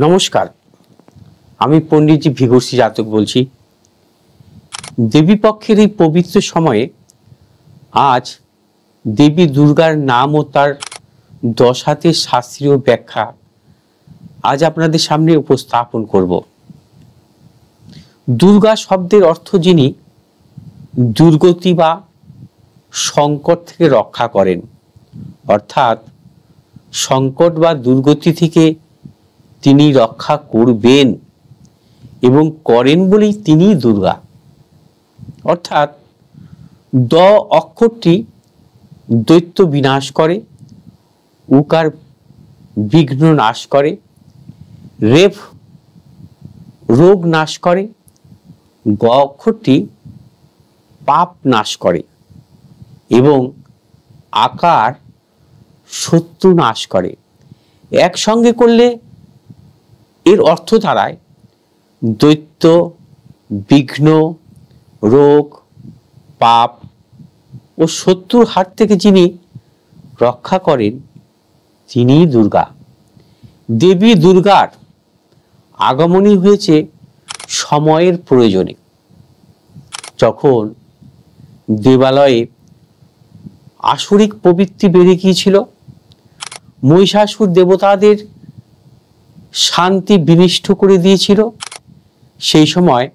নমস্কার, আমি পণ্ডিতজি ভিগর্ষি জাতক বলছি। দেবী পক্ষের এই পবিত্র সময়ে আজ দেবী দুর্গার নাম ও তার 10 হাতের শাস্ত্রীয় ব্যাখ্যা আজ আপনাদের সামনে উপস্থাপন করব। দুর্গা শব্দের অর্থ যিনি দুর্গতি বা সংকট থেকে রক্ষা করেন, অর্থাৎ সংকট বা দুর্গতি থেকে তিনি রক্ষা করবেন এবং করেন বলেই তিনি দুর্গা। অর্থাৎ দ অক্ষরটি দৈত্য বিনাশ করে, উকার বিঘ্ন নাশ করে, রেফ রোগ নাশ করে, গ অক্ষরটি পাপ নাশ করে এবং আকার শত্রু নাশ করে। একসঙ্গে করলে এর অর্থ দাঁড়ায় দৈত্য, বিঘ্ন, রোগ, পাপ ও শত্রুর হাত থেকে যিনি রক্ষা করেন তিনি দুর্গা। দেবী দুর্গার আগমনী হয়েছে সময়ের প্রয়োজনে। যখন দেবালয়ে আসরিক প্রবৃত্তি বেড়ে গিয়েছিল, মহিষাসুর দেবতাদের শান্তি বিনষ্ট করে দিয়েছিল, সেই সময়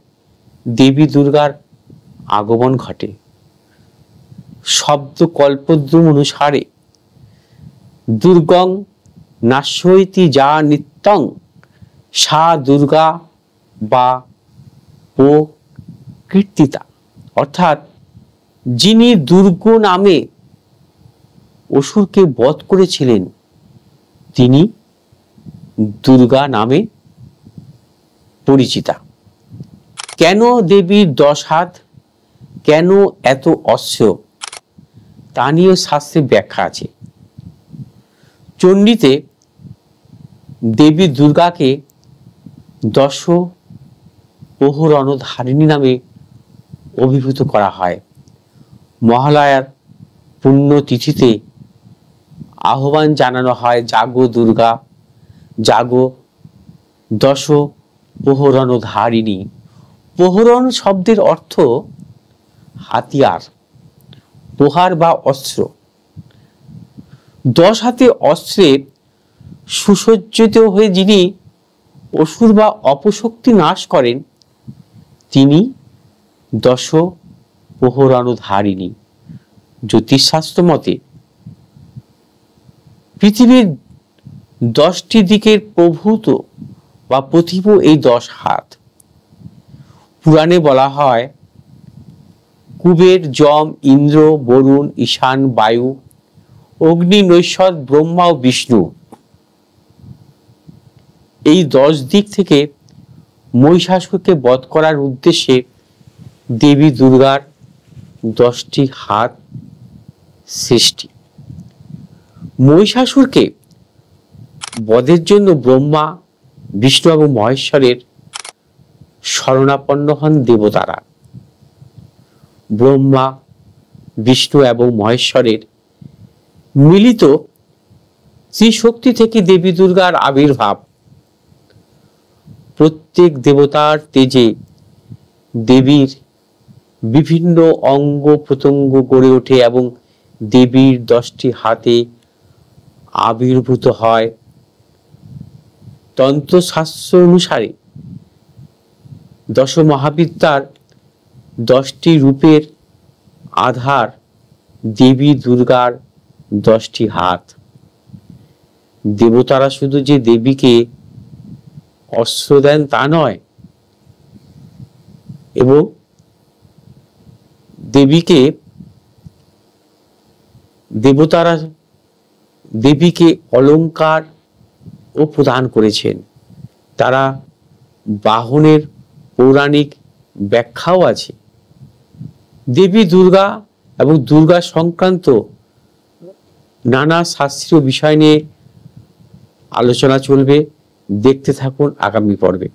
দেবী দুর্গার আগমন ঘটে। শব্দ কল্পদ্রুম অনুসারে দুর্গং নাশয়তি যা নিত্যং সা দুর্গা বা ও কীর্তিতা, অর্থাৎ যিনি দুর্গ নামে অসুরকে বধ করেছিলেন তিনি দুর্গা নামে পরিচিতা। কেন দেবীর 10 হাত, কেন এত অস্ত্র, তা নিয়ে শাস্ত্রে ব্যাখ্যা আছে। চণ্ডীতে দেবী দুর্গাকে 10 প্রহরণধারিণী নামে অভিভূত করা হয়। মহালয়ার পুণ্যতিথিতে আহ্বান জানানো হয় জাগো দুর্গা, জাগো 10 প্রহরণধারিণী। প্রহরণ শব্দের অর্থ হাতিয়ার, প্রহার বা অস্ত্র। 10 হাতে অস্ত্রে সুসজ্জিত হয়ে যিনি অসুর বা অপশক্তি নাশ করেন তিনি 10 প্রহরণধারিণী। জ্যোতিষশাস্ত্র মতে পৃথিবীর 10টি দিকের প্রভূত বা প্রতিভ এই 10 হাত। পুরাণে বলা হয় কুবের, যম, ইন্দ্র, বরুণ, ঈশান, বায়ু, অগ্নি, নৈষদ, ব্রহ্মা ও বিষ্ণু এই 10 দিক থেকে মহিষাসুরকে বধ করার উদ্দেশ্যে দেবী দুর্গার 10টি হাত সৃষ্টি। মহিষাসুরকে বধের জন্য ব্রহ্মা, বিষ্ণু এবং মহেশ্বরের শরণাপন্ন হন দেবতারা। ব্রহ্মা, বিষ্ণু এবং মহেশ্বরের মিলিত ত্রিশক্তি থেকে দেবী দুর্গার আবির্ভাব। প্রত্যেক দেবতার তেজে দেবীর বিভিন্ন অঙ্গ প্রত্যঙ্গ গড়ে ওঠে এবং দেবীর 10টি হাতে আবির্ভূত হয়। তন্ত্রশাস্ত্র অনুসারে 10 মহাবিদ্যার 10টি রূপের আধার দেবী দুর্গার 10টি হাত। দেবতারা শুধু যে দেবীকে অস্ত্র দেন তা নয়, এবং দেবতারা দেবীকে অলংকার ও প্রদান করেছেন। তারা বাহনের পৌরাণিক ব্যাখ্যাও আছে। দেবী দুর্গা এবং দুর্গা সংক্রান্ত নানা শাস্ত্রীয় বিষয় নিয়ে আলোচনা চলবে। দেখতে থাকুন আগামী পর্বে।